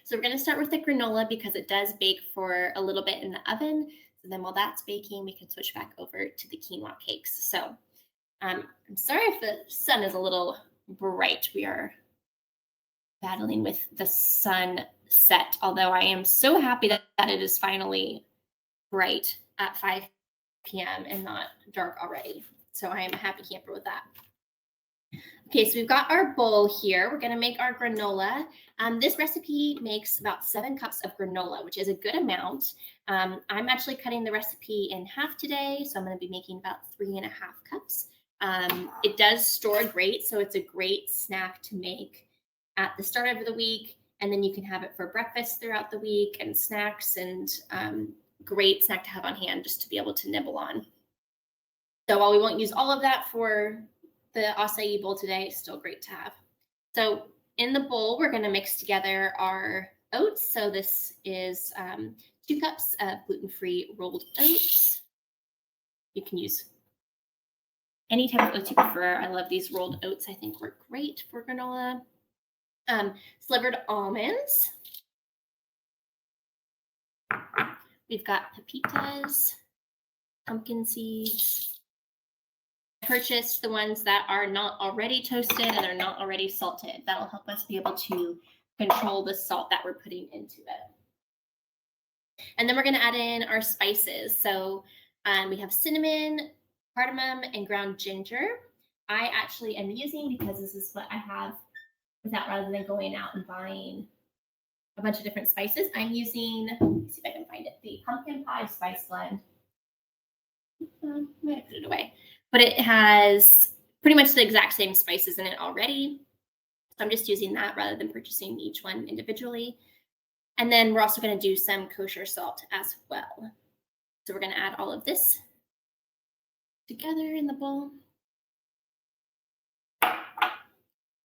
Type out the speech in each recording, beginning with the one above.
So we're going to start with the granola because it does bake for a little bit in the oven. So then while that's baking, we can switch back over to the quinoa cakes. So I'm sorry if the sun is a little bright. We are battling with the sunset, although I am so happy that it is finally bright at 5 p.m. and not dark already. So I am a happy camper with that. Okay, so we've got our bowl here. We're going to make our granola. This recipe makes about 7 cups of granola, which is a good amount. I'm actually cutting the recipe in half today, so I'm going to be making about 3.5 cups. It does store great, so it's a great snack to make at the start of the week, and then you can have it for breakfast throughout the week and snacks, and great snack to have on hand just to be able to nibble on. So while we won't use all of that for the acai bowl today, it's still great to have. So in the bowl, we're going to mix together our oats. So this is 2 cups of gluten-free rolled oats. You can use any type of oats you prefer. I love these rolled oats. I think work great for granola. Slivered almonds. We've got pepitas, pumpkin seeds. Purchased the ones that are not already toasted and they're not already salted. That'll help us be able to control the salt that we're putting into it. And then we're going to add in our spices. So we have cinnamon, cardamom, and ground ginger. I actually am using, because this is what I have without, rather than going out and buying a bunch of different spices, I'm using, let me see if I can find it, the pumpkin pie spice blend. I'm going to put it away. But it has pretty much the exact same spices in it already. So I'm just using that rather than purchasing each one individually. And then we're also going to do some kosher salt as well. So we're going to add all of this together in the bowl.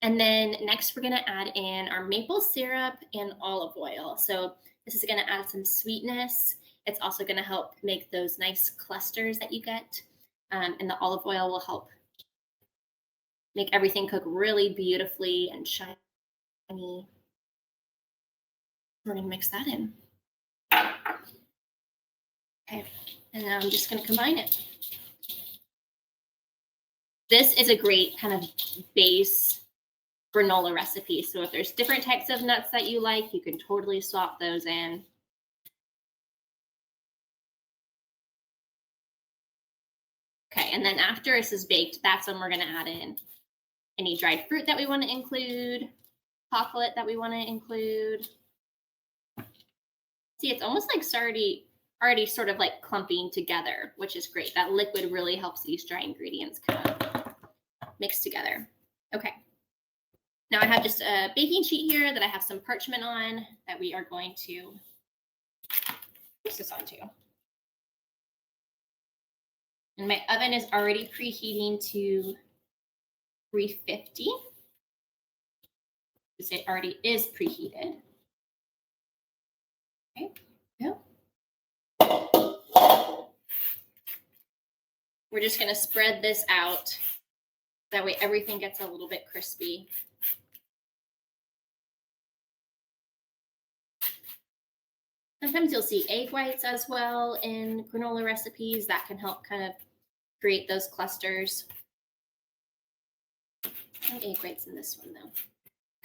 And then next we're going to add in our maple syrup and olive oil. So this is going to add some sweetness. It's also going to help make those nice clusters that you get. And the olive oil will help make everything cook really beautifully and shiny. We're going to mix that in. Okay, and now I'm just going to combine it. This is a great kind of base granola recipe. So if there's different types of nuts that you like, you can totally swap those in. Okay, and then after this is baked, that's when we're going to add in any dried fruit that we want to include, chocolate that we want to include. See, it's almost like it's already sort of like clumping together, which is great. That liquid really helps these dry ingredients kind of mix together. Okay, now I have just a baking sheet here that I have some parchment on that we are going to mix this onto. And my oven is already preheating to 350. It already is preheated. Okay, go. We're just going to spread this out. That way everything gets a little bit crispy. Sometimes you'll see egg whites as well in granola recipes. That can help kind of create those clusters. No egg whites in this one though.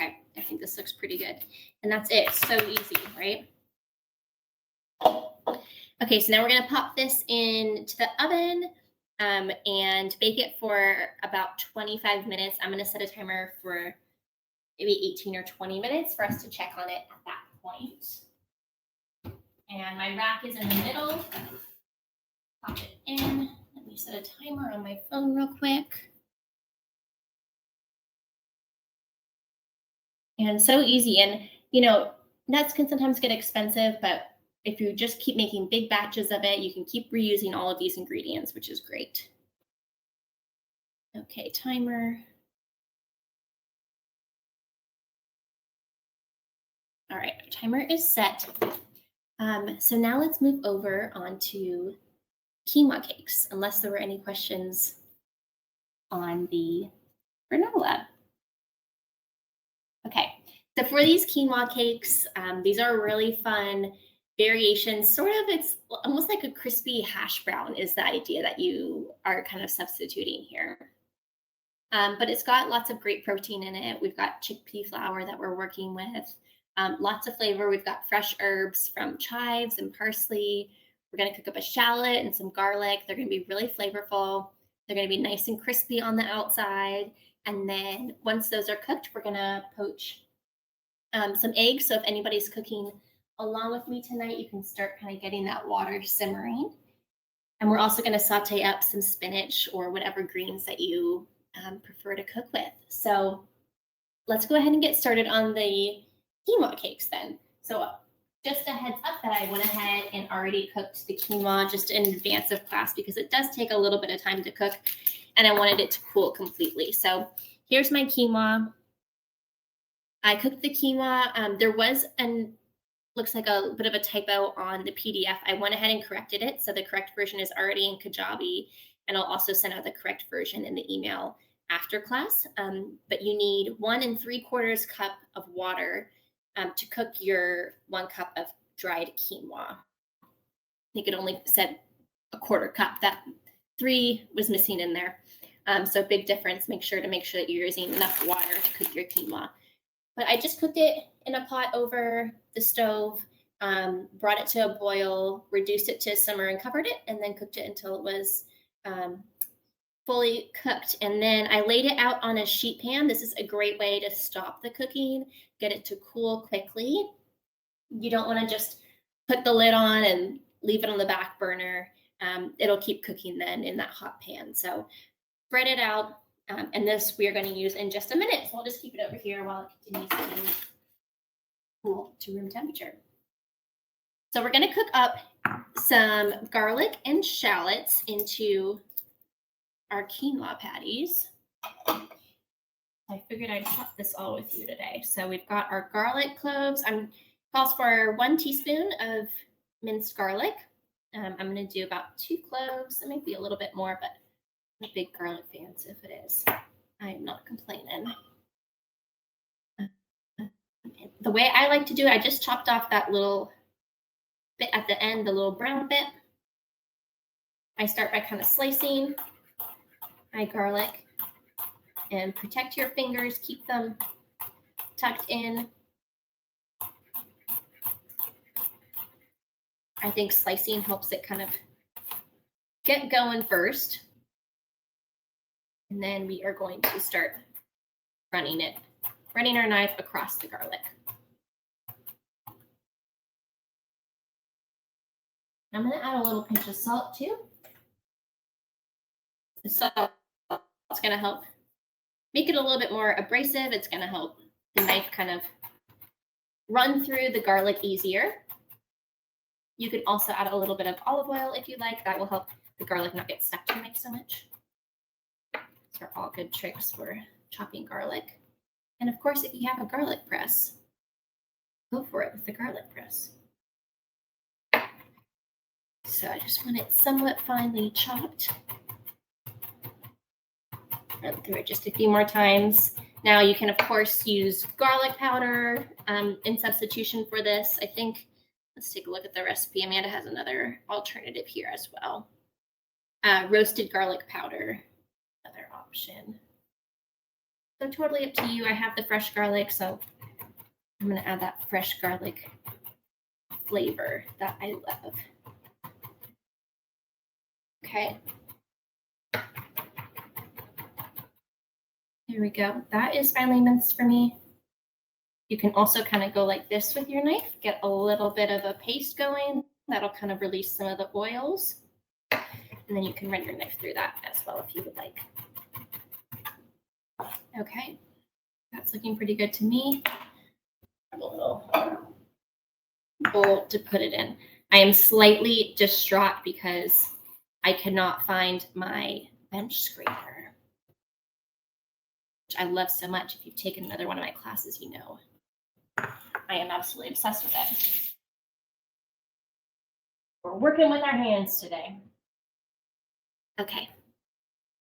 Okay, I think this looks pretty good. And that's it. So easy, right? Okay, so now we're going to pop this into the oven and bake it for about 25 minutes. I'm going to set a timer for maybe 18 or 20 minutes for us to check on it at that point. And my rack is in the middle. Pop it in. Let me set a timer on my phone real quick. And so easy. And, you know, nuts can sometimes get expensive, but if you just keep making big batches of it, you can keep reusing all of these ingredients, which is great. Okay, timer. All right, our timer is set. So now let's move over onto quinoa cakes, unless there were any questions on the granola. Okay, So for these quinoa cakes, these are really fun variations. Sort of, it's almost like a crispy hash brown is the idea that you are kind of substituting here. But it's got lots of great protein in it. We've got chickpea flour that we're working with. Lots of flavor. We've got fresh herbs from chives and parsley. We're going to cook up a shallot and some garlic. They're going to be really flavorful. They're going to be nice and crispy on the outside. And then once those are cooked, we're going to poach some eggs. So if anybody's cooking along with me tonight, you can start kind of getting that water simmering. And we're also going to saute up some spinach or whatever greens that you prefer to cook with. So let's go ahead and get started on the quinoa cakes then. So just a heads up that I went ahead and already cooked the quinoa just in advance of class because it does take a little bit of time to cook and I wanted it to cool completely. So here's my quinoa. I cooked the quinoa. There was looks like a bit of a typo on the PDF. I went ahead and corrected it. So the correct version is already in Kajabi, and I'll also send out the correct version in the email after class. But you need 1 3/4 cup of water to cook your 1 cup of dried quinoa. I think it only said 1/4 cup. That 3 was missing in there. So big difference. Make sure that you're using enough water to cook your quinoa. But I just cooked it in a pot over the stove, brought it to a boil, reduced it to simmer and covered it, and then cooked it until it was fully cooked. And then I laid it out on a sheet pan. This is a great way to stop the cooking, get it to cool quickly. You don't want to just put the lid on and leave it on the back burner. It'll keep cooking then in that hot pan. So spread it out. And this we are going to use in just a minute. So I'll just keep it over here while it continues to cool to room temperature. So we're going to cook up some garlic and shallots into our quinoa patties. I figured I'd chop this all with you today. So we've got our garlic cloves. Calls for 1 teaspoon of minced garlic. I'm going to do about 2 cloves. It might be a little bit more, but I'm a big garlic fan, so if it is, I am not complaining. The way I like to do it, I just chopped off that little bit at the end, the little brown bit. I start by kind of slicing my garlic, and protect your fingers, keep them tucked in. I think slicing helps it kind of get going first. And then we are going to start running our knife across the garlic. I'm going to add a little pinch of salt too. The salt is going to help make it a little bit more abrasive. It's going to help the knife kind of run through the garlic easier. You can also add a little bit of olive oil if you like. That will help the garlic not get stuck to your knife so much. These are all good tricks for chopping garlic. And of course, if you have a garlic press, go for it with the garlic press. So I just want it somewhat finely chopped. Run through it just a few more times. Now you can, of course, use garlic powder in substitution for this. I think, let's take a look at the recipe. Amanda has another alternative here as well. Roasted garlic powder, another option. So totally up to you. I have the fresh garlic, so I'm going to add that fresh garlic flavor that I love. Okay. There we go. That is finely minced for me. You can also kind of go like this with your knife, get a little bit of a paste going. That'll kind of release some of the oils. And then you can run your knife through that as well if you would like. Okay, that's looking pretty good to me. A little bowl to put it in. I am slightly distraught because I cannot find my bench scraper, which I love so much. If you've taken another one of my classes, you know I am absolutely obsessed with it. We're working with our hands today. Okay,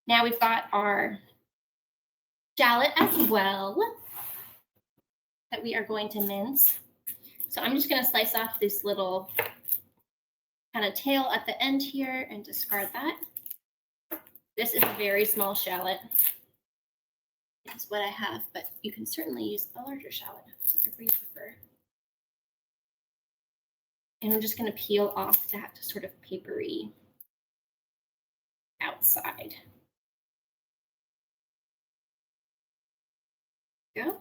now we've got our shallot as well. that we are going to mince. So I'm just going to slice off this little kind of tail at the end here and discard that. This is a very small shallot. It's what I have, but you can certainly use a larger shallot, whatever you prefer. And I'm just going to peel off that sort of papery outside. Go.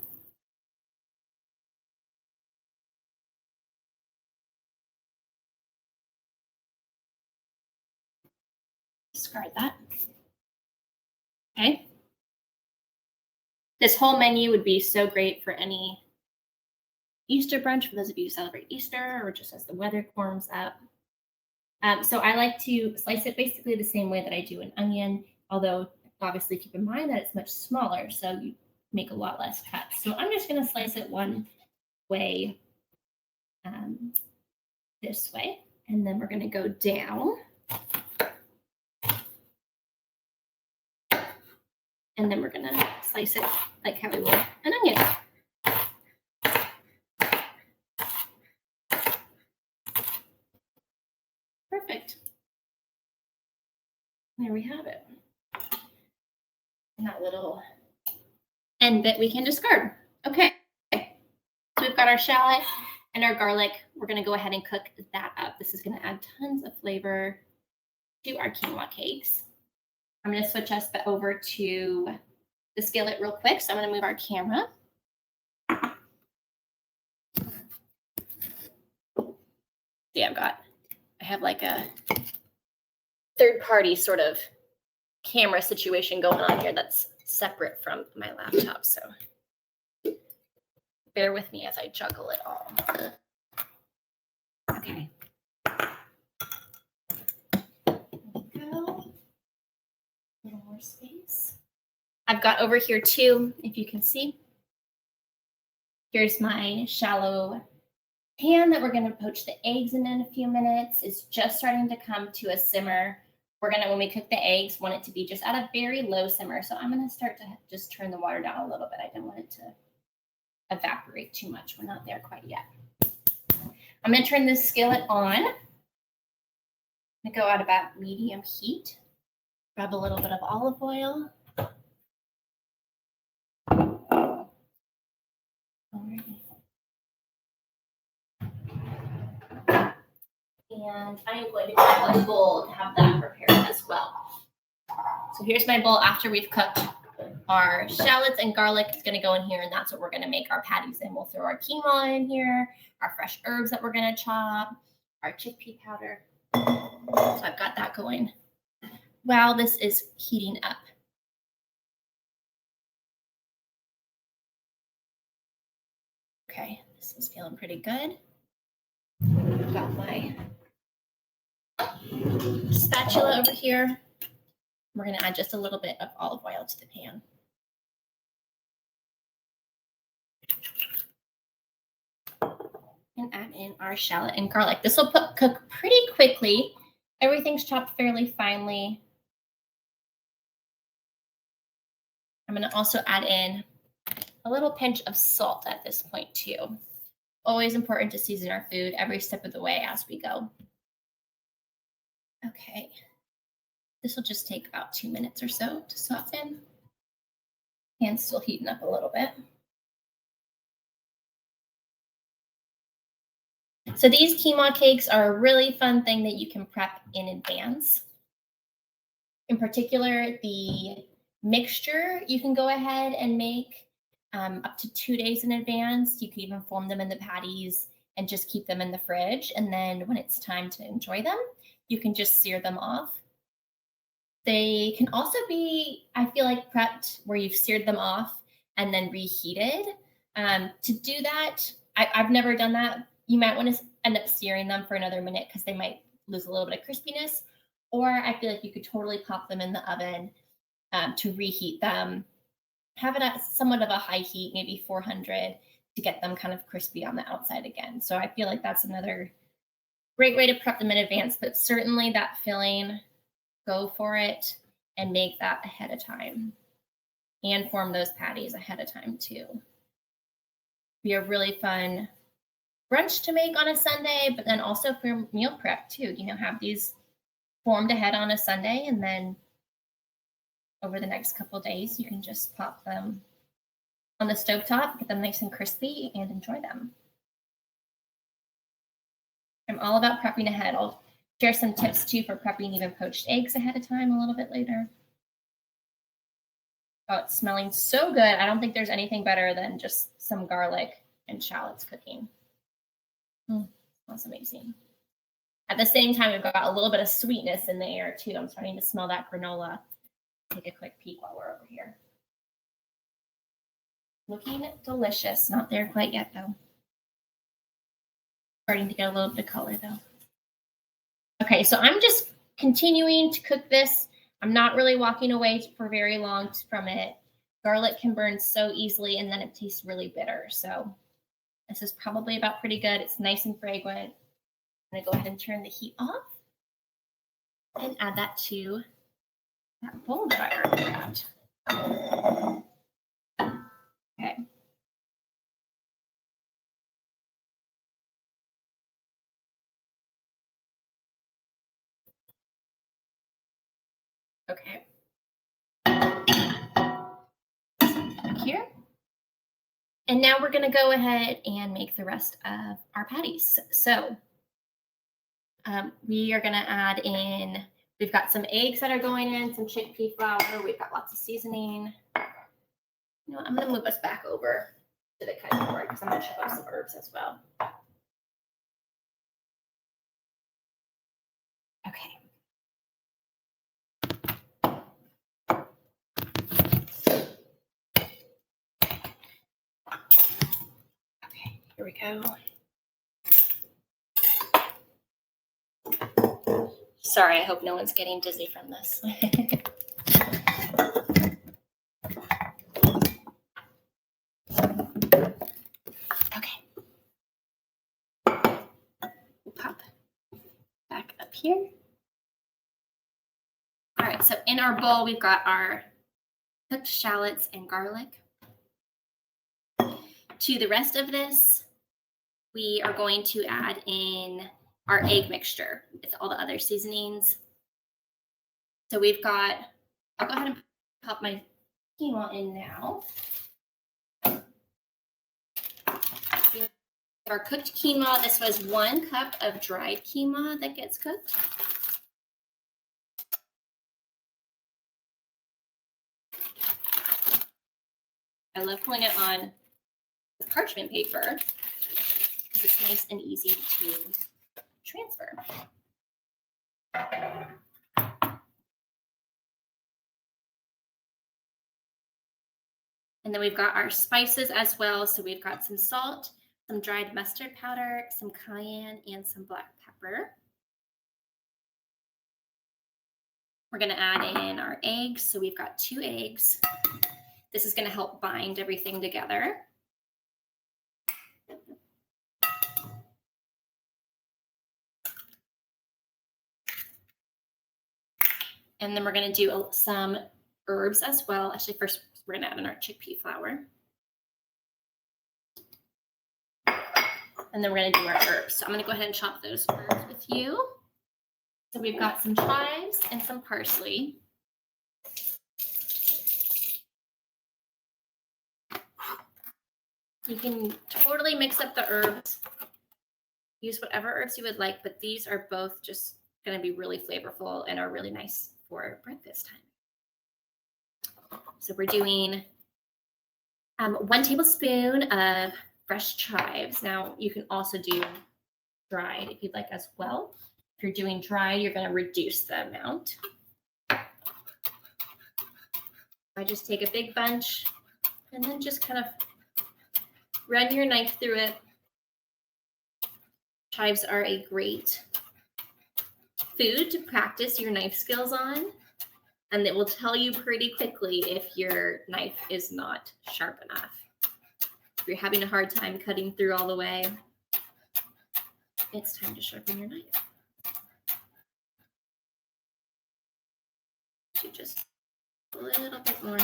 Discard that. Okay. This whole menu would be so great for any Easter brunch for those of you who celebrate Easter or just as the weather warms up. So I like to slice it basically the same way that I do an onion, although obviously keep in mind that it's much smaller, so you make a lot less cuts. So I'm just going to slice it one way, this way, and then we're going to go down. And then we're going to slice it like how we would an onion. Perfect. There we have it. And that little end bit we can discard. Okay. So we've got our shallot and our garlic. We're going to go ahead and cook that up. This is going to add tons of flavor to our quinoa cakes. I'm going to switch us over to the skillet real quick. So I'm going to move our camera. See, I have like a third-party sort of camera situation going on here that's separate from my laptop. So bear with me as I juggle it all. Okay. There we go. A little more space. I've got over here too, if you can see. Here's my shallow pan that we're going to poach the eggs in a few minutes. It's just starting to come to a simmer. We're going to, when we cook the eggs, want it to be just at a very low simmer. So I'm going to start to just turn the water down a little bit. I don't want it to evaporate too much. We're not there quite yet. I'm going to turn this skillet on. I'm going to go at about medium heat. Grab a little bit of olive oil. And I am going to grab a bowl to have that prepared as well. So here's my bowl after we've cooked our shallots and garlic. It's going to go in here, and that's what we're going to make our patties in. We'll throw our quinoa in here, our fresh herbs that we're going to chop, our chickpea powder. So I've got that going while this is heating up. Okay, this is feeling pretty good. I've got my spatula over here. We're going to add just a little bit of olive oil to the pan. And add in our shallot and garlic. This will cook pretty quickly. Everything's chopped fairly finely. I'm going to also add in a little pinch of salt at this point too. Always important to season our food every step of the way as we go. Okay. This will just take about 2 minutes or so to soften. Pan's still heating up a little bit. So these quinoa cakes are a really fun thing that you can prep in advance. In particular, the mixture you can go ahead and make up to 2 days in advance. You can even form them in the patties and just keep them in the fridge. And then when it's time to enjoy them, you can just sear them off. They can also be, I feel like, prepped where you've seared them off and then reheated. To do that, I've never done that. You might want to end up searing them for another minute because they might lose a little bit of crispiness. Or I feel like you could totally pop them in the oven to reheat them. Have it at somewhat of a high heat, maybe 400, to get them kind of crispy on the outside again. So I feel like that's another great way to prep them in advance, but certainly that filling, go for it and make that ahead of time and form those patties ahead of time too. be a really fun brunch to make on a Sunday, but then also for meal prep too. Have these formed ahead on a Sunday, and then over the next couple days, you can just pop them on the stovetop, get them nice and crispy, and enjoy them. I'm all about prepping ahead. I'll share some tips too for prepping even poached eggs ahead of time a little bit later. Oh, it's smelling so good. I don't think there's anything better than just some garlic and shallots cooking. Smells amazing. At the same time, we've got a little bit of sweetness in the air too. I'm starting to smell that granola. Take a quick peek while we're over here. Looking delicious. Not there quite yet though. Starting to get a little bit of color though. Okay, so I'm just continuing to cook this. I'm not really walking away for very long from it. Garlic can burn so easily, and then it tastes really bitter. So this is probably about pretty good. It's nice and fragrant. I'm gonna go ahead and turn the heat off and add that to that bowl that I already grabbed. Okay. Okay. Here. And now we're going to go ahead and make the rest of our patties. So we are going to add in, we've got some eggs that are going in, some chickpea flour. We've got lots of seasoning. I'm going to move us back over to the cutting board because I'm going to chop up some herbs as well. Okay. Here we go. Sorry, I hope no one's getting dizzy from this. Okay. We'll pop back up here. All right, so in our bowl, we've got our cooked shallots and garlic. To the rest of this, we are going to add in our egg mixture with all the other seasonings. So we've got, I'll go ahead and pop my quinoa in now. We have our cooked quinoa. This was 1 cup of dried quinoa that gets cooked. I love putting it on parchment paper because it's nice and easy to transfer. And then we've got our spices as well. So we've got some salt, some dried mustard powder, some cayenne, and some black pepper. We're going to add in our eggs. So we've got 2 eggs. This is going to help bind everything together. And then we're going to do some herbs as well. Actually, first we're going to add in our chickpea flour. And then we're going to do our herbs. So I'm going to go ahead and chop those herbs with you. So we've got some chives and some parsley. You can totally mix up the herbs. Use whatever herbs you would like, but these are both just going to be really flavorful and are really nice for breakfast time. So we're doing 1 tablespoon of fresh chives. Now you can also do dried if you'd like as well. If you're doing dried, you're going to reduce the amount. I just take a big bunch and then just kind of run your knife through it. Chives are a great food to practice your knife skills on, and it will tell you pretty quickly if your knife is not sharp enough. If you're having a hard time cutting through all the way, it's time to sharpen your knife. Just a little bit more.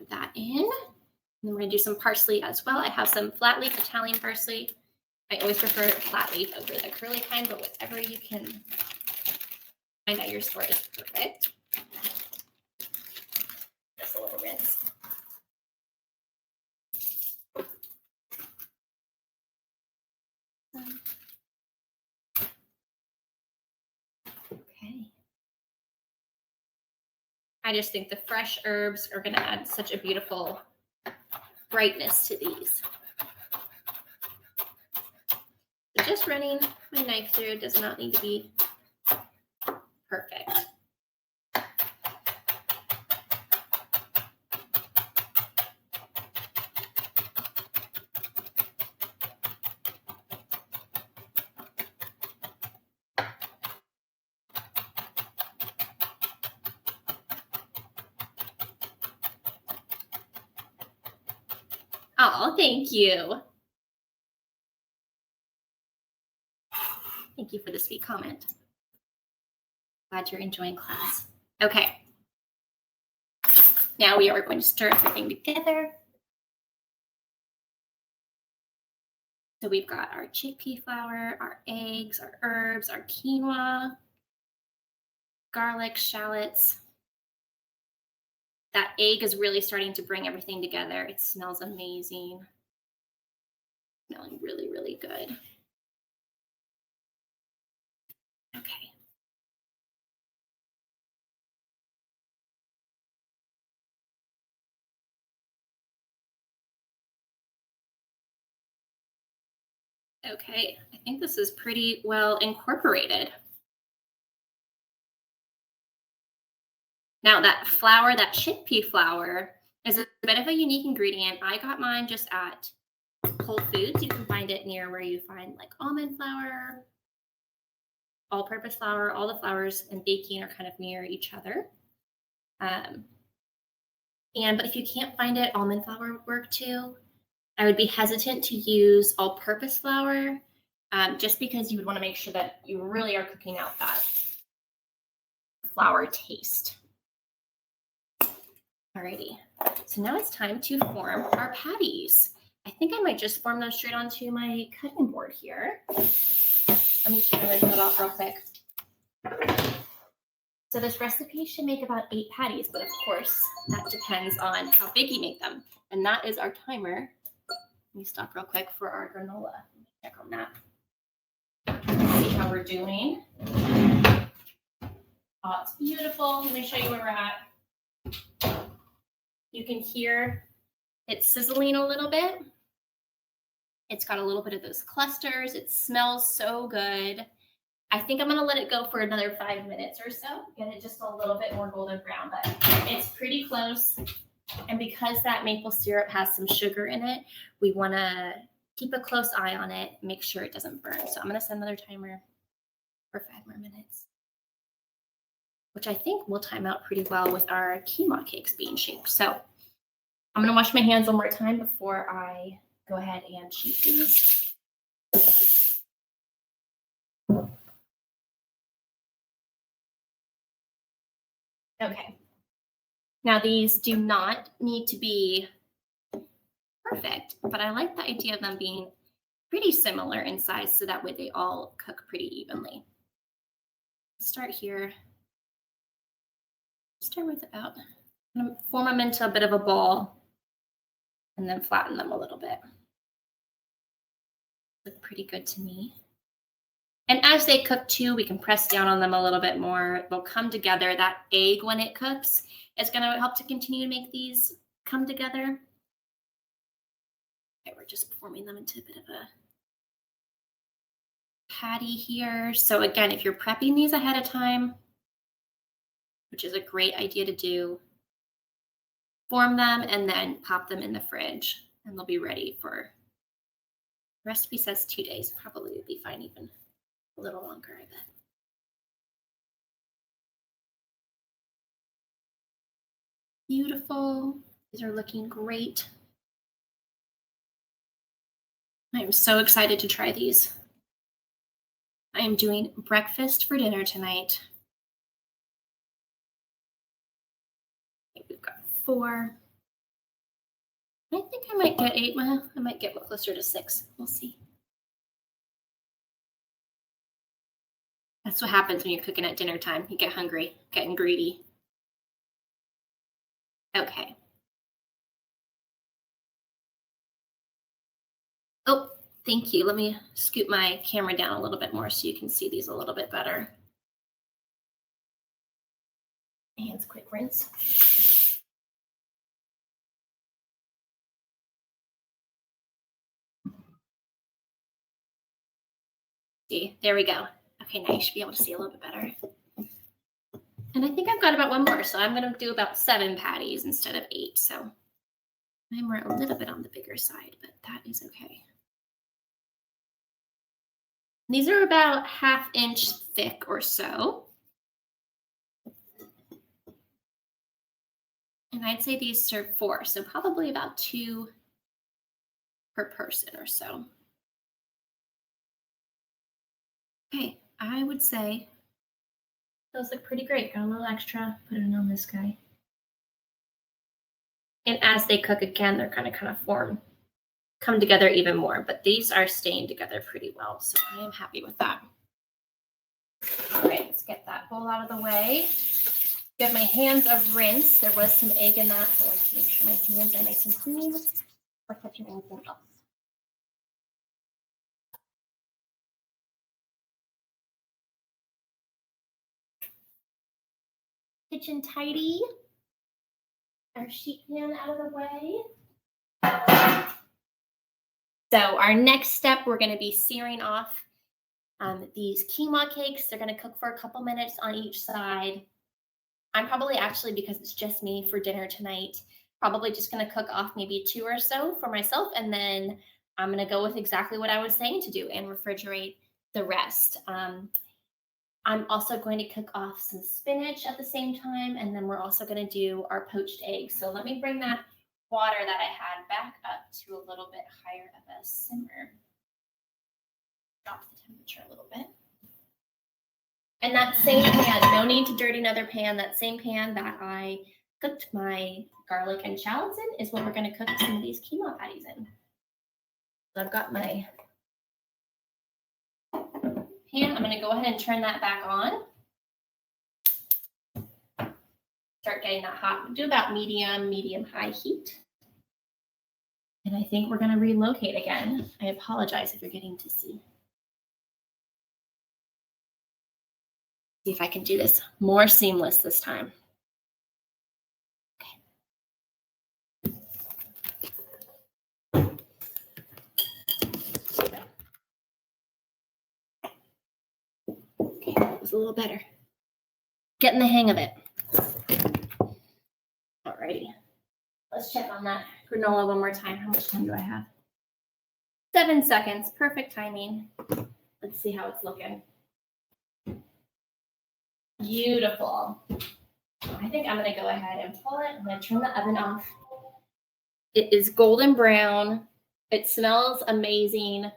Put that in. And then we're going to do some parsley as well. I have some flat leaf Italian parsley. I always prefer flat leaf over the curly kind, but whatever you can find at your store is perfect. Just a little rinse. Okay. I just think the fresh herbs are going to add such a beautiful brightness to these. So just running my knife through does not need to be perfect. Oh, thank you. Thank you for the sweet comment. Glad you're enjoying class. Okay. Now we are going to stir everything together. So we've got our chickpea flour, our eggs, our herbs, our quinoa, garlic, shallots. That egg is really starting to bring everything together. It smells amazing. Smelling really, really good. Okay. Okay, I think this is pretty well incorporated. Now that flour, that chickpea flour, is a bit of a unique ingredient. I got mine just at Whole Foods. You can find it near where you find like almond flour, all-purpose flour. All the flours and baking are kind of near each other. But if you can't find it, almond flour would work too. I would be hesitant to use all-purpose flour, just because you would want to make sure that you really are cooking out that flour taste. Alrighty, so now it's time to form our patties. I think I might just form those straight onto my cutting board here. Let me just rinse that off real quick. So this recipe should make about 8 patties, but of course that depends on how big you make them. And that is our timer. Let me stop real quick for our granola. Check on that. See how we're doing. Oh, it's beautiful. Let me show you where we're at. You can hear it sizzling a little bit. It's got a little bit of those clusters. It smells so good. I think I'm going to let it go for another 5 minutes or so. Get it just a little bit more golden brown, but it's pretty close. And because that maple syrup has some sugar in it, we want to keep a close eye on it, make sure it doesn't burn. So I'm going to set another timer for 5 more minutes, which I think will time out pretty well with our quinoa cakes being shaped. So I'm going to wash my hands one more time before I go ahead and shape these. Okay. Now these do not need to be perfect, but I like the idea of them being pretty similar in size, so that way they all cook pretty evenly. Start here. Start with about, form them into a bit of a ball and then flatten them a little bit. Look pretty good to me. And as they cook too, we can press down on them a little bit more. They'll come together. That egg, when it cooks, is going to help to continue to make these come together. Okay, we're just forming them into a bit of a patty here. So again, if you're prepping these ahead of time, which is a great idea to do, form them and then pop them in the fridge and they'll be ready for, the recipe says 2 days. Probably would be fine even a little longer, I bet. Beautiful. These are looking great. I am so excited to try these. I am doing breakfast for dinner tonight. Okay, we've got 4. I think I might get 8. Well, I might get closer to 6. We'll see. That's what happens when you're cooking at dinner time. You get hungry, getting greedy. Okay. Oh, thank you. Let me scoot my camera down a little bit more so you can see these a little bit better. Hands quick rinse. See, there we go. Okay, now you should be able to see a little bit better. And I think I've got about 1 more, so I'm going to do about 7 patties instead of 8. So I'm a little bit on the bigger side, but that is okay. These are about 1/2 inch thick or so. And I'd say these serve 4, so probably about 2 per person or so. Okay, I would say those look pretty great. Got a little extra, put it on this guy. And as they cook again, they're kind of come together even more, but these are staying together pretty well, so I am happy with that. All right, let's get that bowl out of the way. Get my hands of rinse. There was some egg in that, so I want to make sure my hands are nice and clean before touching anything else. Kitchen tidy. Our sheet pan out of the way. So our next step, we're going to be searing off these quinoa cakes. They're going to cook for a couple minutes on each side. I'm probably actually, because it's just me for dinner tonight, probably just going to cook off maybe 2 or so for myself. And then I'm going to go with exactly what I was saying to do and refrigerate the rest. I'm also going to cook off some spinach at the same time. And then we're also going to do our poached eggs. So let me bring that water that I had back up to a little bit higher of a simmer. Drop the temperature a little bit. And that same pan, no need to dirty another pan, that same pan that I cooked my garlic and shallots in is what we're going to cook some of these quinoa patties in. So I've got my pan. I'm going to go ahead and turn that back on. Start getting that hot. Do about medium-high heat. And I think we're going to relocate again. I apologize if you're getting to see. See if I can do this more seamless this time. Okay, that was a little better. Getting the hang of it. Alrighty. Let's check on that granola one more time. How much time do I have? 7 seconds. Perfect timing. Let's see how it's looking. Beautiful. I think I'm going to go ahead and pull it. I'm going to turn the oven off. It is golden brown. It smells amazing.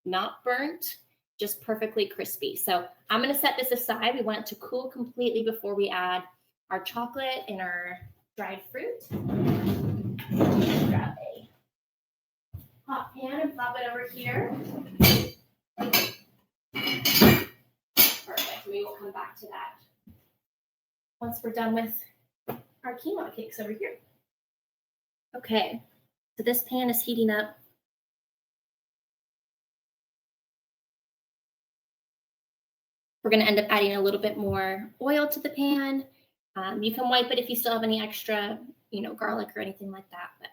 Not burnt, just perfectly crispy. So I'm going to set this aside. We want it to cool completely before we add our chocolate and our dried fruit. Grab a hot pan and pop it over here. Perfect. We will come back to that once we're done with our quinoa cakes over here. Okay, so this pan is heating up. We're going to end up adding a little bit more oil to the pan. You can wipe it if you still have any extra, garlic or anything like that, but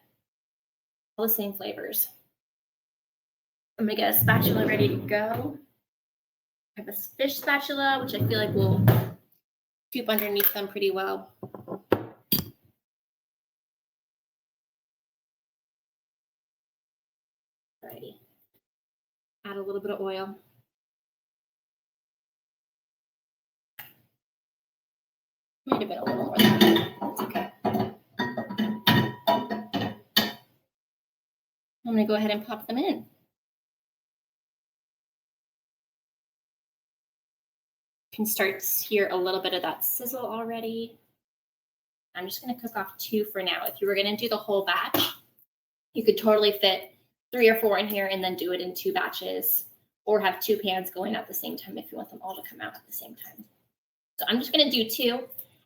all the same flavors. I'm going to get a spatula ready to go. I have a fish spatula, which I feel like will scoop underneath them pretty well. Alrighty. Add a little bit of oil. Might have been a little more than that. That's okay. I'm going to go ahead and pop them in. You can start to hear a little bit of that sizzle already. I'm just going to cook off 2 for now. If you were going to do the whole batch, You could totally fit 3 or 4 in here and then do it in 2 batches, or have 2 pans going at the same time if you want them all to come out at the same time. So I'm just going to do 2,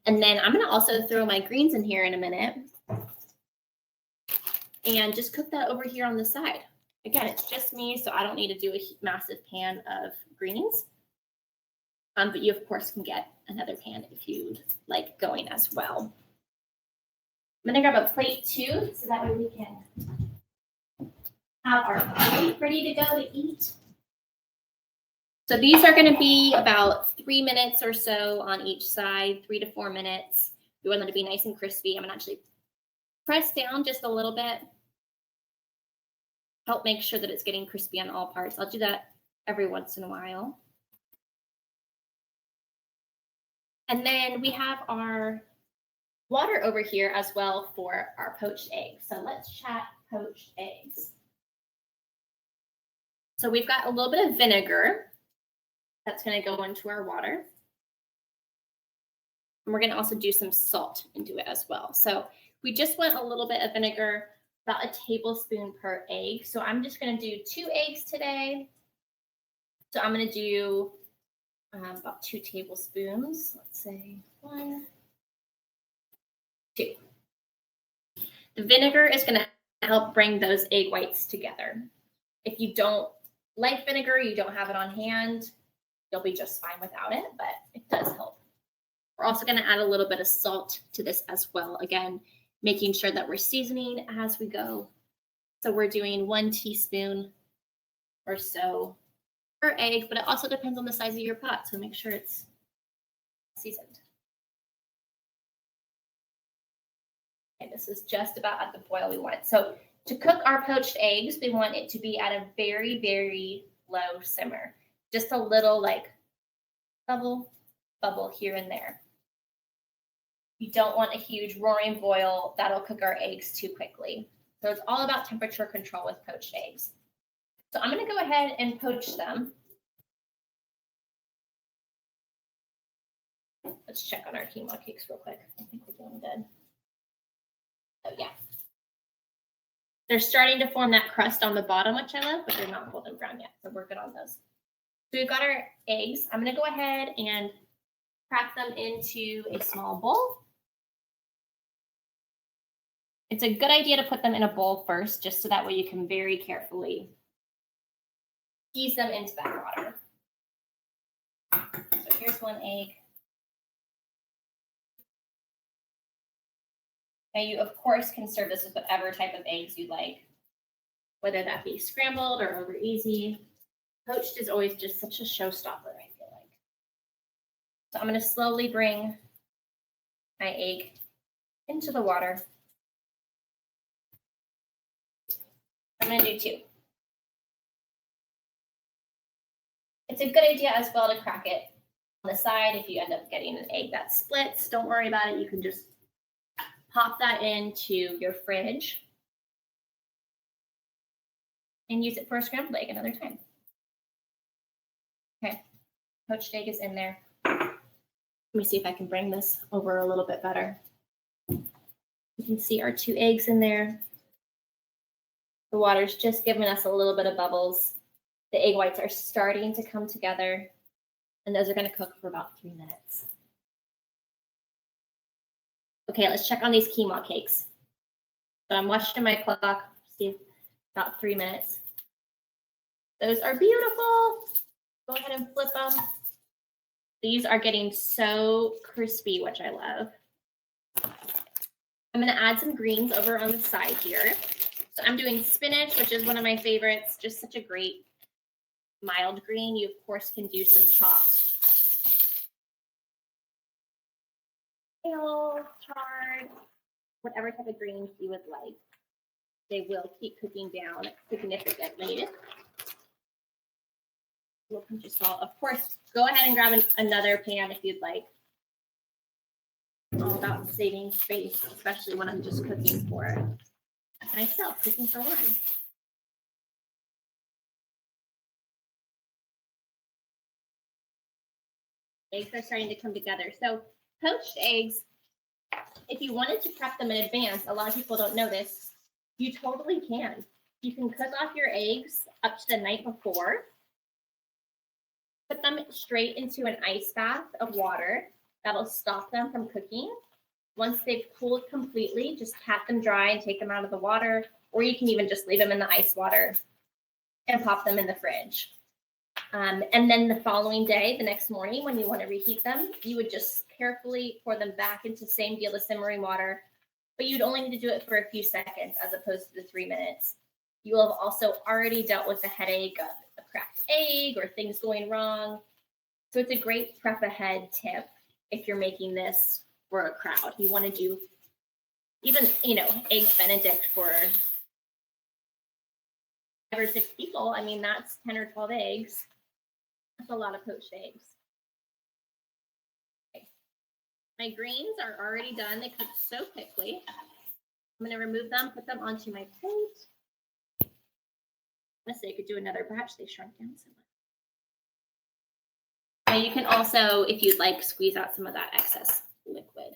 and then I'm going to also throw my greens in here in a minute and just cook that over here on the side. Again, it's just me, so I don't need to do a massive pan of greens. But you, of course, can get another pan if you'd like going as well. I'm going to grab a plate too, so that way we can have our plate ready to go to eat. So these are going to be about 3 minutes or so on each side, 3 to 4 minutes. We want them to be nice and crispy. I'm going to actually press down just a little bit. Help make sure that it's getting crispy on all parts. I'll do that every once in a while. And then we have our water over here as well for our poached eggs. So let's chat poached eggs. So we've got a little bit of vinegar that's going to go into our water. And we're going to also do some salt into it as well. So we just want a little bit of vinegar, about a tablespoon per egg. So I'm just going to do 2 eggs today. So I'm going to do about 2 tablespoons. Let's say 1, 2. The vinegar is going to help bring those egg whites together. If you don't like vinegar, you don't have it on hand, you'll be just fine without it, but it does help. We're also going to add a little bit of salt to this as well. Again, making sure that we're seasoning as we go. So we're doing 1 teaspoon or so per egg, but it also depends on the size of your pot, so make sure it's seasoned. Okay, this is just about at the boil we want. So to cook our poached eggs, we want it to be at a very, very low simmer. Just a little like bubble here and there. You don't want a huge roaring boil. That'll cook our eggs too quickly. So it's all about temperature control with poached eggs. So I'm going to go ahead and poach them. Let's check on our quinoa cakes real quick. I think we're doing good. Oh, yeah. They're starting to form that crust on the bottom, which I love, but they're not golden brown yet. So we're good on those. So we've got our eggs. I'm going to go ahead and crack them into a small bowl. It's a good idea to put them in a bowl first, just so that way you can very carefully ease them into that water. So here's 1 egg. Now you, of course, can serve this with whatever type of eggs you like, whether that be scrambled or over easy. Poached is always just such a showstopper, I feel like. So I'm going to slowly bring my egg into the water. I'm going to do 2. It's a good idea as well to crack it on the side. If you end up getting an egg that splits, don't worry about it. You can just pop that into your fridge and use it for a scrambled egg another time. Okay, poached egg is in there. Let me see if I can bring this over a little bit better. You can see our 2 eggs in there. The water's just giving us a little bit of bubbles. The egg whites are starting to come together, and those are going to cook for about 3 minutes. Okay, let's check on these quinoa cakes. So I'm watching my clock, see, about 3 minutes. Those are beautiful. Go ahead and flip them. These are getting so crispy, which I love. I'm going to add some greens over on the side here. So I'm doing spinach, which is one of my favorites. Just such a great mild green. You, of course, can do some chopped kale, chard, whatever type of greens you would like. They will keep cooking down significantly. We'll pinch of salt. Of course, go ahead and grab another pan if you'd like. All about saving space, especially when I'm just cooking for myself, cooking for one. Eggs are starting to come together. So poached eggs, if you wanted to prep them in advance, a lot of people don't know this, You totally can. You can cook off your eggs up to the night before. Put them straight into an ice bath of water. That'll stop them from cooking. Once they've cooled completely, just pat them dry and take them out of the water, or you can even just leave them in the ice water and pop them in the fridge. And then the following day, the next morning, when you want to reheat them, you would just carefully pour them back into the same deal, the simmering water, but you'd only need to do it for a few seconds as opposed to the 3 minutes. You will have also already dealt with the headache of a cracked egg or things going wrong. So it's a great prep ahead tip if you're making this for a crowd. You want to do even, eggs Benedict for 5 or 6 people. I mean, that's 10 or 12 eggs. That's a lot of poached eggs. Okay. My greens are already done. They cooked so quickly. I'm going to remove them, put them onto my plate. Honestly, I could do another batch. They shrunk down so much. Now you can also, if you'd like, squeeze out some of that excess liquid.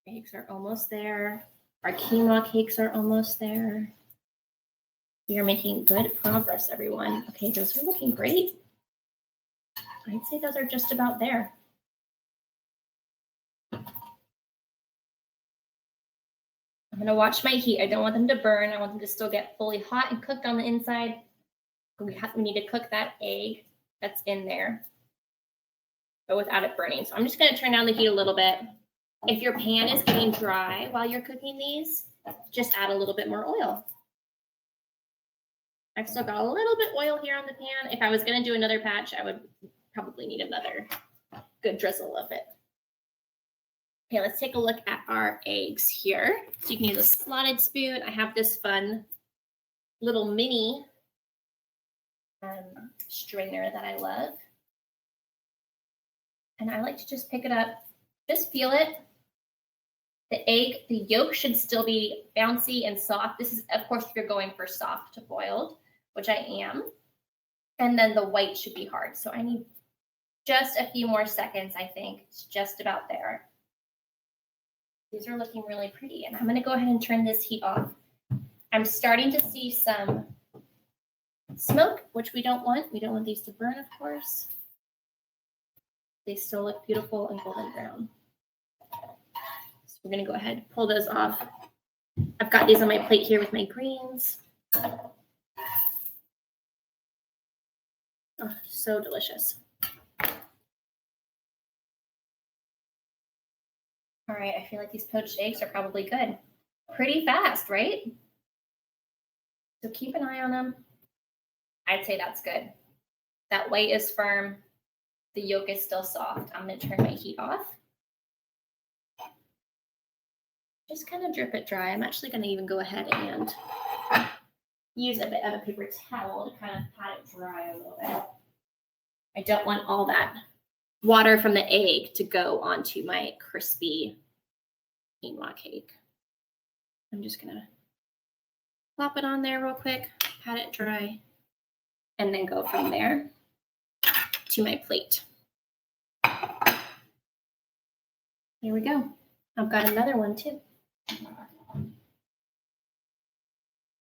Eggs are almost there. Our quinoa cakes are almost there. We are making good progress, everyone. Okay, those are looking great. I'd say those are just about there. I'm going to watch my heat. I don't want them to burn. I want them to still get fully hot and cooked on the inside. We need to cook that egg that's in there, but without it burning. So I'm just going to turn down the heat a little bit. If your pan is getting dry while you're cooking these, just add a little bit more oil. I've still got a little bit oil here on the pan. If I was going to do another batch, I would probably need another good drizzle of it. Okay, let's take a look at our eggs here. So you can use a slotted spoon. I have this fun little mini strainer that I love. And I like to just pick it up, just feel it. The egg, the yolk should still be bouncy and soft. This is, of course, if you're going for soft to boiled, which I am. And then the white should be hard. So I need just a few more seconds, I think. It's just about there. These are looking really pretty. And I'm going to go ahead and turn this heat off. I'm starting to see some smoke, which we don't want. We don't want these to burn, of course. They still look beautiful and golden brown. So we're going to go ahead and pull those off. I've got these on my plate here with my greens. Oh, so delicious. All right, I feel like these poached eggs are probably good. Pretty fast, right? So keep an eye on them. I'd say that's good. That white is firm. The yolk is still soft. I'm going to turn my heat off. Just kind of drip it dry. I'm actually going to even go ahead and use a bit of a paper towel to kind of pat it dry a little bit. I don't want all that water from the egg to go onto my crispy quinoa cake. I'm just going to plop it on there real quick, pat it dry, and then go from there to my plate. Here we go. I've got another one too.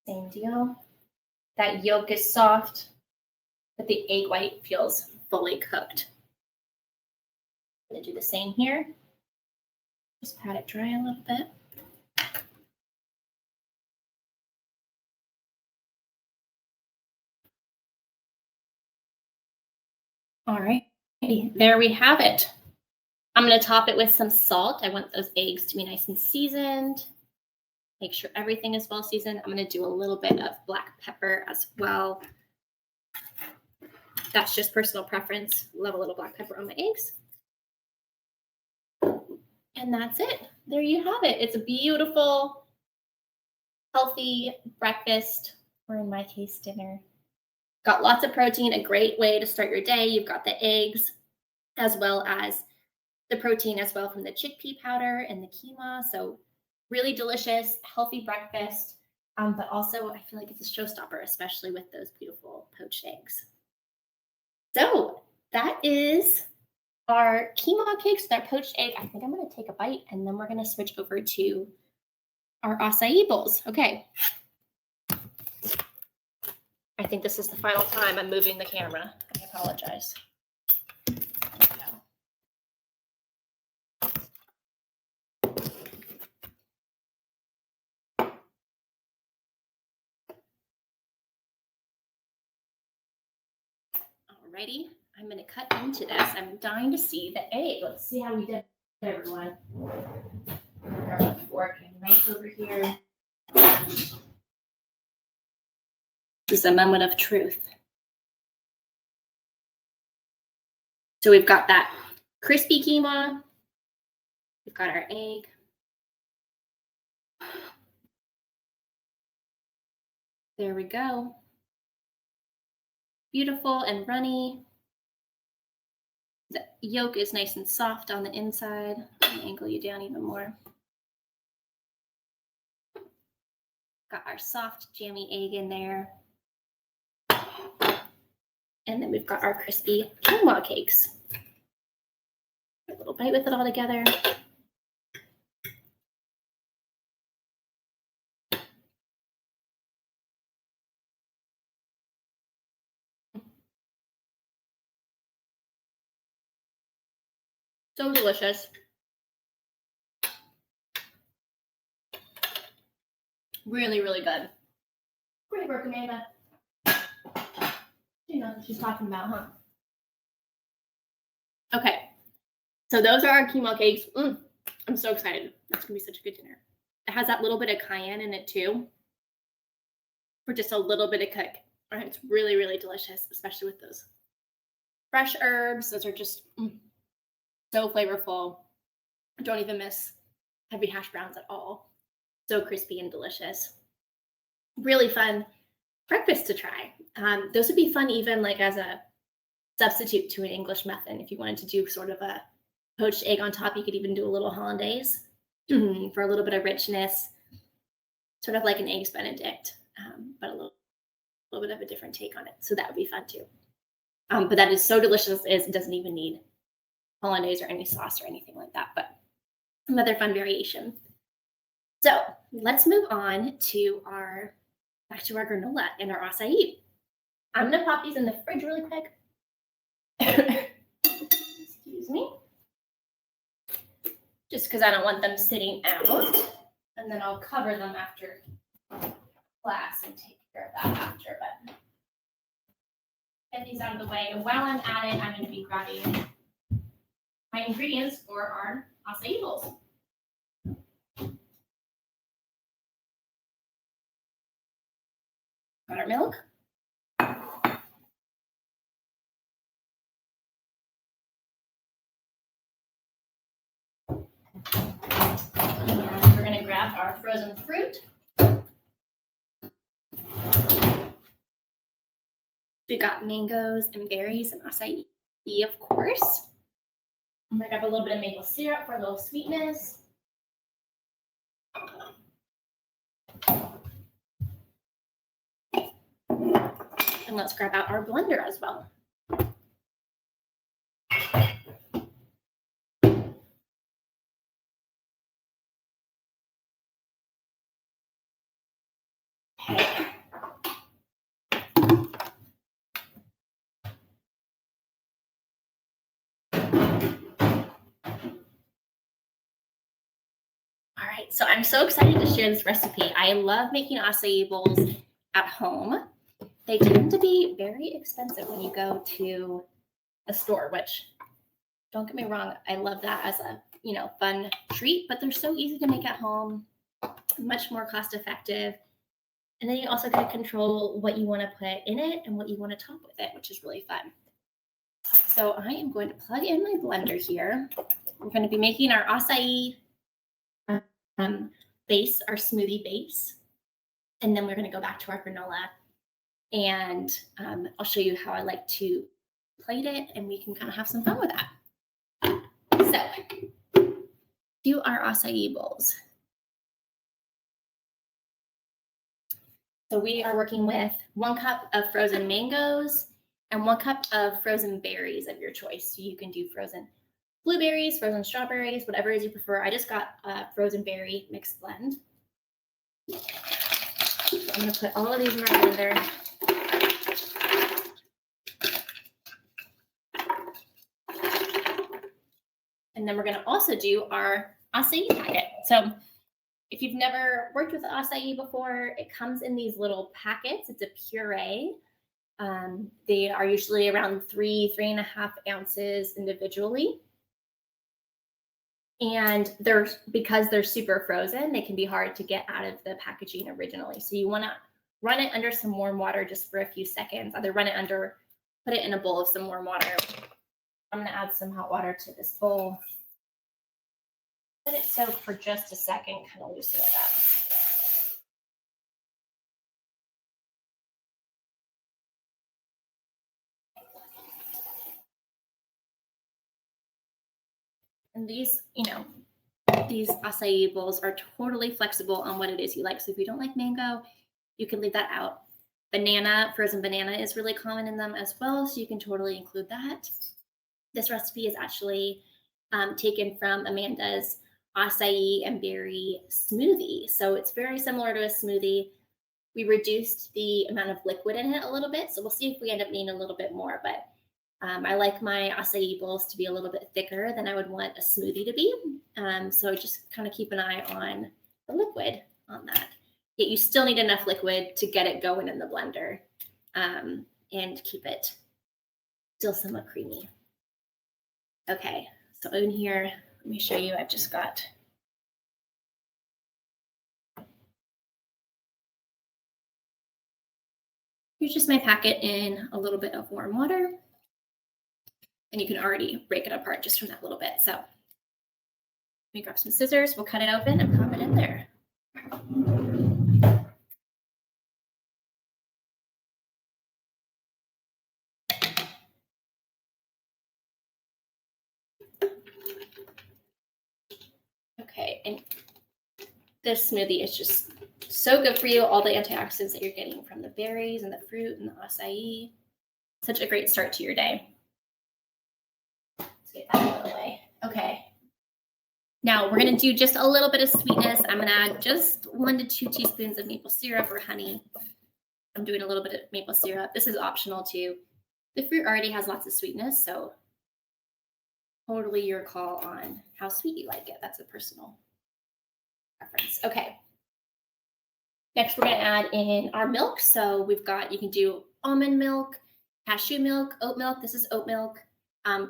Same deal. That yolk is soft, but the egg white feels fully cooked. I'm going to do the same here. Just pat it dry a little bit. All right, there we have it. I'm going to top it with some salt. I want those eggs to be nice and seasoned. Make sure everything is well seasoned. I'm going to do a little bit of black pepper as well. That's just personal preference. Love a little black pepper on my eggs. And that's it. There you have it. It's a beautiful, healthy breakfast, or in my case, dinner. Got lots of protein, a great way to start your day. You've got the eggs as well as the protein as well from the chickpea powder and the quinoa. So really delicious, healthy breakfast. But also I feel like it's a showstopper, especially with those beautiful poached eggs. So that is our quinoa cakes with our poached egg. I think I'm going to take a bite and then we're going to switch over to our acai bowls. Okay. I think this is the final time I'm moving the camera. I apologize. Alrighty, I'm going to cut into this. I'm dying to see the egg. Let's see how we did, everyone. Grab a fork and knife over here. This is a moment of truth. So we've got that crispy quinoa. We've got our egg. There we go. Beautiful and runny. The yolk is nice and soft on the inside. I'll angle you down even more. Got our soft, jammy egg in there. And then we've got our crispy quinoa cakes. A little bite with it all together. So delicious. Really, really good. Great work, Amanda. You know what she's talking about, huh? Okay. So those are our quinoa cakes. I'm so excited. That's going to be such a good dinner. It has that little bit of cayenne in it too. For just a little bit of kick. And it's really, really delicious, especially with those fresh herbs. Those are just so flavorful. I don't even miss heavy hash browns at all. So crispy and delicious. Really fun breakfast to try. Those would be fun even like as a substitute to an English muffin. If you wanted to do sort of a poached egg on top, you could even do a little hollandaise for a little bit of richness. Sort of like an eggs Benedict, but a little bit of a different take on it. So that would be fun too. But that is so delicious, it doesn't even need hollandaise or any sauce or anything like that, but another fun variation. So let's move on to back to our granola and our acai. I'm gonna pop these in the fridge really quick. Excuse me. Just because I don't want them sitting out. And then I'll cover them after class and take care of that after. But get these out of the way. And while I'm at it, I'm going to be grabbing my ingredients for our acai bowls. Got our milk. And we're going to grab our frozen fruit. We got mangoes and berries and acai, of course. I'm going to grab a little bit of maple syrup for a little sweetness. And let's grab out our blender as well. Okay. All right, so I'm so excited to share this recipe. I love making acai bowls at home. They tend to be very expensive when you go to a store, which, don't get me wrong, I love that as a fun treat, but they're so easy to make at home, much more cost effective. And then you also get to control what you want to put in it and what you want to top with it, which is really fun. So I am going to plug in my blender here. We're going to be making our acai base, our smoothie base. And then we're going to go back to our granola. And I'll show you how I like to plate it, and we can kind of have some fun with that. So, do our acai bowls. So we are working with 1 cup of frozen mangoes and 1 cup of frozen berries of your choice. So you can do frozen blueberries, frozen strawberries, whatever it is you prefer. I just got a frozen berry mixed blend. I'm going to put all of these in our blender. And then we're going to also do our acai packet. So if you've never worked with acai before, it comes in these little packets. It's a puree. They are usually around 3.5 ounces individually. And because they're super frozen, they can be hard to get out of the packaging originally. So you want to run it under some warm water just for a few seconds. Either run it under, put it in a bowl of some warm water. I'm going to add some hot water to this bowl. Let it soak for just a second, kind of loosen it up. And these, these acai bowls are totally flexible on what it is you like. So if you don't like mango, you can leave that out. Frozen banana is really common in them as well, so you can totally include that. This recipe is actually taken from Amanda's acai and berry smoothie. So it's very similar to a smoothie. We reduced the amount of liquid in it a little bit, so we'll see if we end up needing a little bit more, but I like my acai bowls to be a little bit thicker than I would want a smoothie to be. So just kind of keep an eye on the liquid on that. Yet you still need enough liquid to get it going in the blender and keep it still somewhat creamy. Okay, so in here, let me show you, I've just got here's just my packet in a little bit of warm water. And you can already break it apart just from that little bit. So let me grab some scissors, we'll cut it open and pop it in there. Okay, and this smoothie is just so good for you. All the antioxidants that you're getting from the berries and the fruit and the acai. Such a great start to your day. Let's get that out of the way. Okay. Now we're going to do just a little bit of sweetness. I'm going to add just 1 to 2 teaspoons of maple syrup or honey. I'm doing a little bit of maple syrup. This is optional too. The fruit already has lots of sweetness, so totally your call on how sweet you like it. That's a personal preference. Okay. Next, we're going to add in our milk. So we've got, you can do almond milk, cashew milk, oat milk. This is oat milk.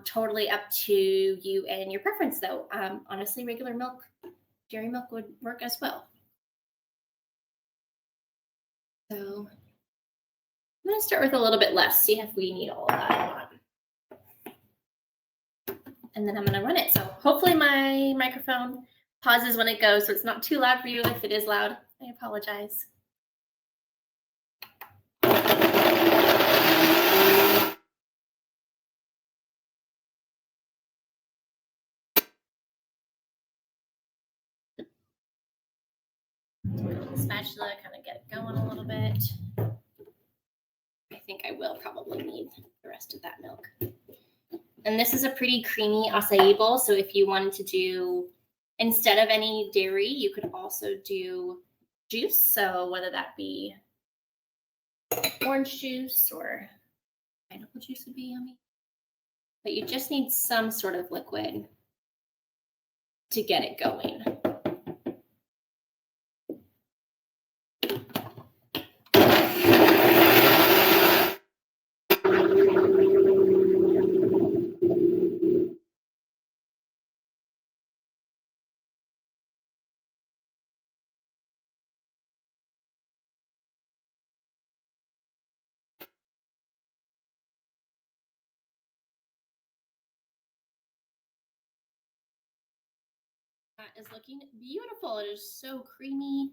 Totally up to you and your preference though. Honestly, regular milk, dairy milk would work as well. So I'm going to start with a little bit less, see if we need all of that. And then I'm going to run it. So hopefully my microphone pauses when it goes, so it's not too loud for you. If it is loud, I apologize. Spatula, kind of get it going a little bit. I think I will probably need the rest of that milk. And this is a pretty creamy acai bowl, so if you wanted to do, instead of any dairy, you could also do juice. So whether that be orange juice or pineapple juice would be yummy. But you just need some sort of liquid to get it going. That is looking beautiful. It is so creamy.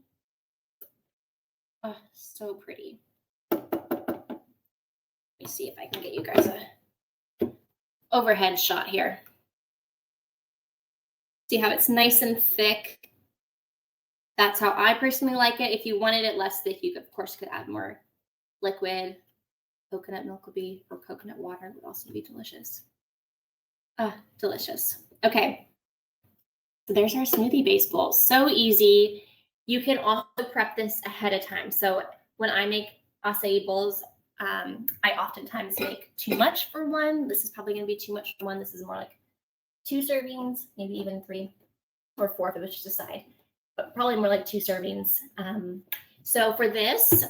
Oh, so pretty. Let me see if I can get you guys a overhead shot here. See how it's nice and thick? That's how I personally like it. If you wanted it less thick, you could, of course, could add more liquid. Coconut milk would be, or coconut water would also be delicious. Ah, delicious. Okay. So there's our smoothie base bowl. So easy. You can also prep this ahead of time. So when I make acai bowls, I oftentimes make too much for one. This is probably going to be too much for one. This is more like 2 servings, maybe even 3 or 4 if it was just a side, but probably more like 2 servings. So for this,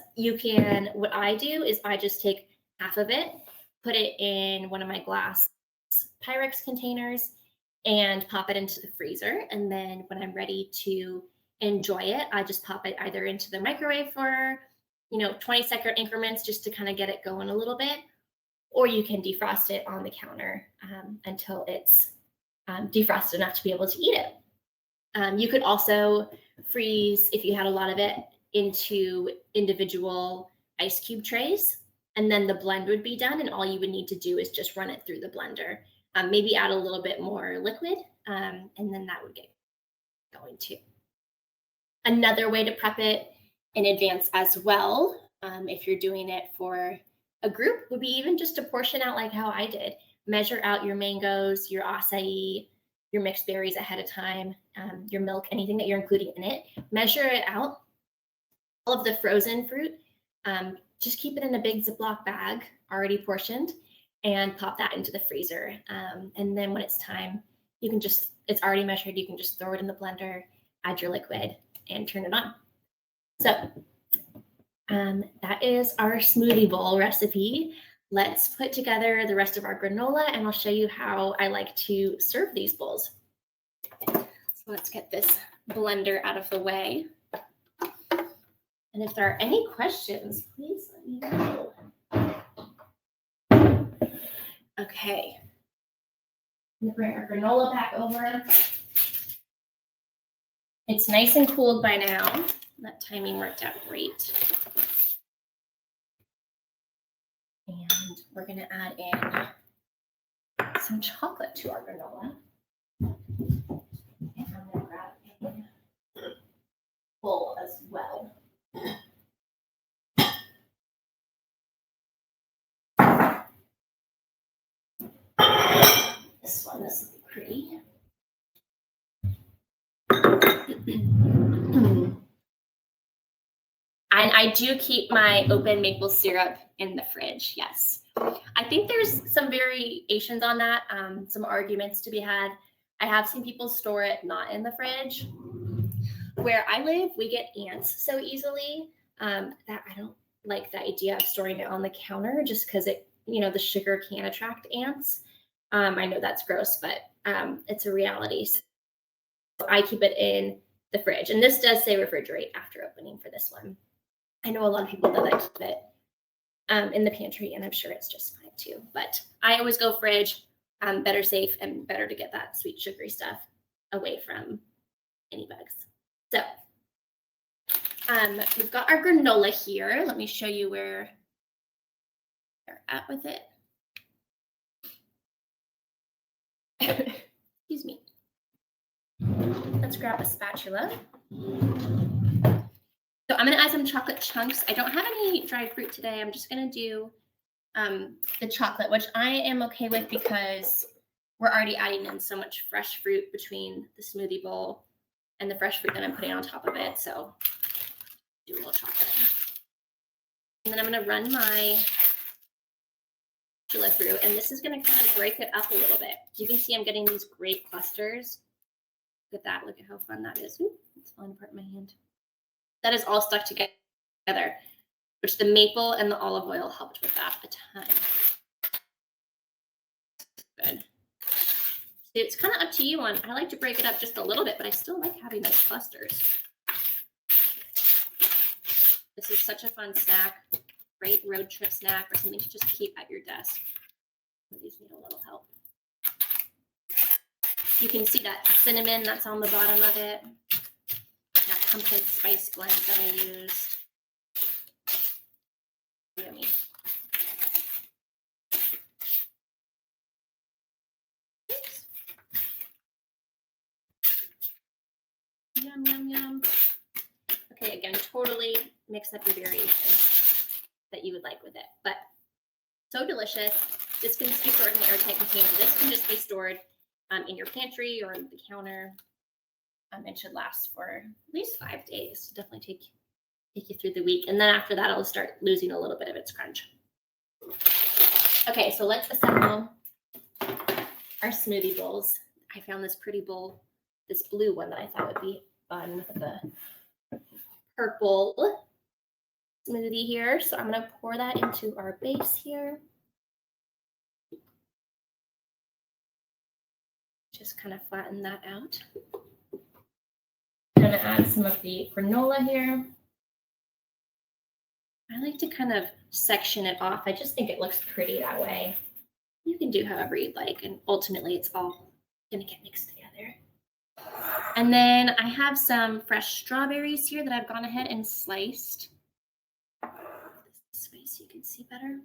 what I do is I just take half of it, put it in one of my glass Pyrex containers, and pop it into the freezer. And then when I'm ready to enjoy it, I just pop it either into the microwave for 20-second increments just to kind of get it going a little bit, or you can defrost it on the counter until it's defrosted enough to be able to eat it. You could also freeze, if you had a lot of it, into individual ice cube trays, and then the blend would be done, and all you would need to do is just run it through the blender. Maybe add a little bit more liquid, and then that would get going too. Another way to prep it in advance as well, if you're doing it for a group, would be even just to portion out like how I did. Measure out your mangoes, your acai, your mixed berries ahead of time, your milk, anything that you're including in it. Measure it out. All of the frozen fruit, just keep it in a big Ziploc bag, already portioned, and pop that into the freezer. And then when it's time, it's already measured. You can just throw it in the blender, add your liquid, and turn it on. So that is our smoothie bowl recipe. Let's put together the rest of our granola, and I'll show you how I like to serve these bowls. So let's get this blender out of the way. And if there are any questions, please let me know. Okay. I'm gonna bring our granola back over. It's nice and cooled by now. That timing worked out great. And we're gonna add in some chocolate to our granola. And I'm gonna grab a bowl as well. This will be pretty. And I do keep my open maple syrup in the fridge, yes. I think there's some variations on that, some arguments to be had. I have seen people store it not in the fridge. Where I live, we get ants so easily that I don't like the idea of storing it on the counter just because the sugar can attract ants. I know that's gross, but it's a reality. So I keep it in the fridge. And this does say refrigerate after opening for this one. I know a lot of people that keep it in the pantry, and I'm sure it's just fine too. But I always go fridge, better safe and better to get that sweet sugary stuff away from any bugs. So we've got our granola here. Let me show you where they're at with it. Excuse me. Let's grab a spatula. So I'm going to add some chocolate chunks. I don't have any dried fruit today. I'm just going to do the chocolate, which I am okay with because we're already adding in so much fresh fruit between the smoothie bowl and the fresh fruit that I'm putting on top of it. So do a little chocolate. And then I'm going to run my spatula through, and this is going to kind of break it up a little bit. You can see I'm getting these great clusters. Look at that. Look at how fun that is. Ooh, it's falling apart in my hand. That is all stuck together, which the maple and the olive oil helped with that a ton. Good. So it's kind of up to you I like to break it up just a little bit, but I still like having those clusters. This is such a fun snack, great road trip snack or something to just keep at your desk. These need a little help. You can see that cinnamon that's on the bottom of it. That pumpkin spice blend that I used. Yummy. Oops. Yum, yum, yum. Okay, again, totally mix up your variations that you would like with it. But so delicious. This can be stored in an airtight container. This can just be stored in your pantry or on the counter. and should last for at least 5 days. Definitely take you through the week. And then after that, it'll start losing a little bit of its crunch. Okay, so let's assemble our smoothie bowls. I found this pretty bowl, this blue one that I thought would be fun with the purple smoothie here. So I'm going to pour that into our base here. Just kind of flatten that out. I'm going to add some of the granola here. I like to kind of section it off. I just think it looks pretty that way. You can do however you'd like, and ultimately it's all going to get mixed together. And then I have some fresh strawberries here that I've gone ahead and sliced. This way so you can see better.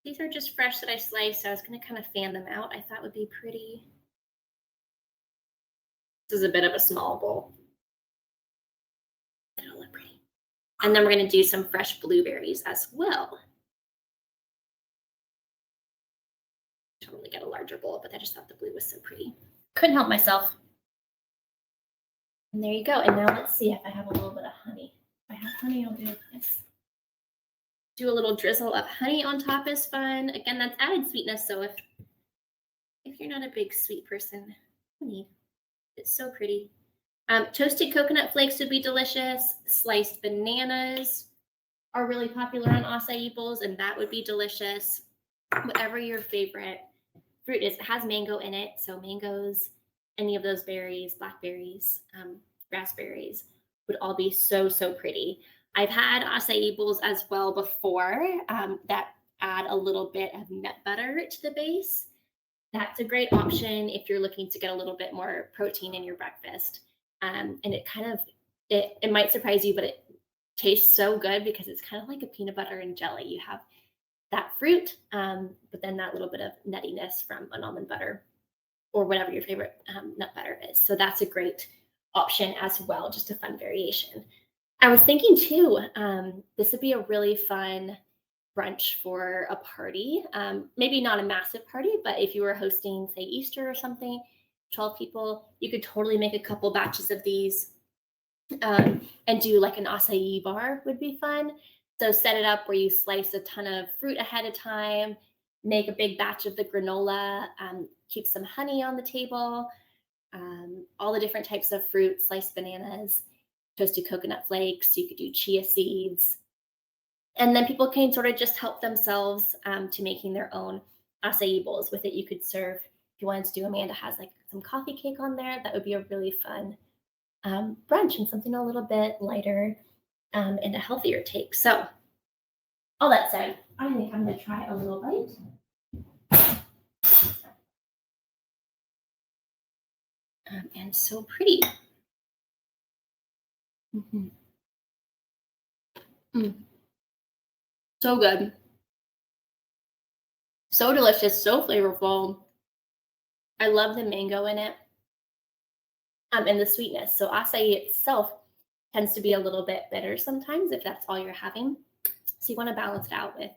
These are just fresh that I sliced, so I was going to kind of fan them out. I thought would be pretty. This is a bit of a small bowl. It'll look pretty. And then we're going to do some fresh blueberries as well. Totally get a larger bowl, but I just thought the blue was so pretty. Couldn't help myself. And there you go. And now let's see if I have a little bit of honey. If I have honey, I'll do this. Do a little drizzle of honey on top is fun. Again, that's added sweetness. So if you're not a big sweet person, honey, it's so pretty. Toasted coconut flakes would be delicious. Sliced bananas are really popular on acai bowls, and that would be delicious. Whatever your favorite fruit is, it has mango in it. So mangoes, any of those berries, blackberries, raspberries would all be so, so pretty. I've had acai bowls as well before that add a little bit of nut butter to the base. That's a great option if you're looking to get a little bit more protein in your breakfast. And it kind of, it might surprise you, but it tastes so good because it's kind of like a peanut butter and jelly. You have that fruit, but then that little bit of nuttiness from an almond butter or whatever your favorite nut butter is. So that's a great option as well, just a fun variation. I was thinking too, this would be a really fun brunch for a party. Maybe not a massive party, but if you were hosting, say, Easter or something, 12 people, you could totally make a couple batches of these and do like an acai bar would be fun. So set it up where you slice a ton of fruit ahead of time, make a big batch of the granola, keep some honey on the table, all the different types of fruit, sliced bananas, toasted coconut flakes. You could do chia seeds. And then people can sort of just help themselves to making their own acai bowls with it. You could serve, if you wanted to do, Amanda has like some coffee cake on there. That would be a really fun brunch and something a little bit lighter and a healthier take. So all that said, I think I'm going to try a little bite. And so pretty. Mm-hmm. So good. So delicious, so flavorful. I love the mango in it and the sweetness. So acai itself tends to be a little bit bitter sometimes if that's all you're having. So you want to balance it out with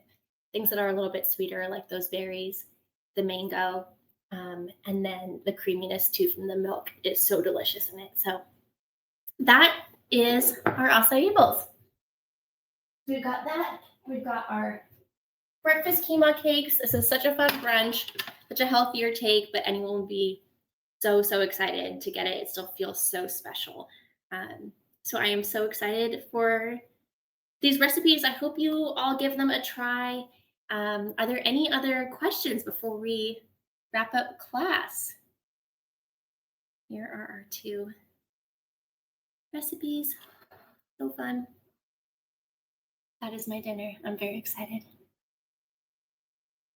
things that are a little bit sweeter, like those berries, the mango, and then the creaminess too from the milk is so delicious in it. So that is our acai bowls. We've got that. We've got our breakfast quinoa cakes. This is such a fun brunch, such a healthier take, but anyone would be so, so excited to get it. It still feels so special. So I am so excited for these recipes. I hope you all give them a try. Are there any other questions before we wrap up class? Here are our 2 recipes. So fun. That is my dinner. I'm very excited.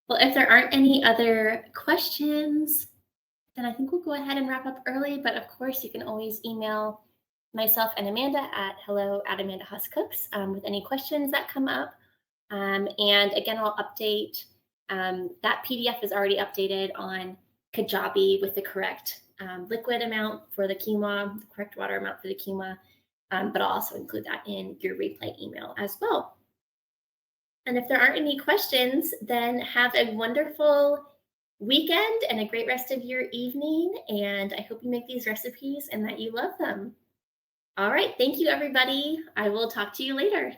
Well, if there aren't any other questions, then I think we'll go ahead and wrap up early. But of course, you can always email myself and Amanda at hello@AmandaHaasCooks with any questions that come up. And again, I'll update. That PDF is already updated on Kajabi with the correct liquid amount for the quinoa, the correct water amount for the quinoa. But I'll also include that in your replay email as well. And if there aren't any questions, then have a wonderful weekend and a great rest of your evening. And I hope you make these recipes and that you love them. All right. Thank you, everybody. I will talk to you later.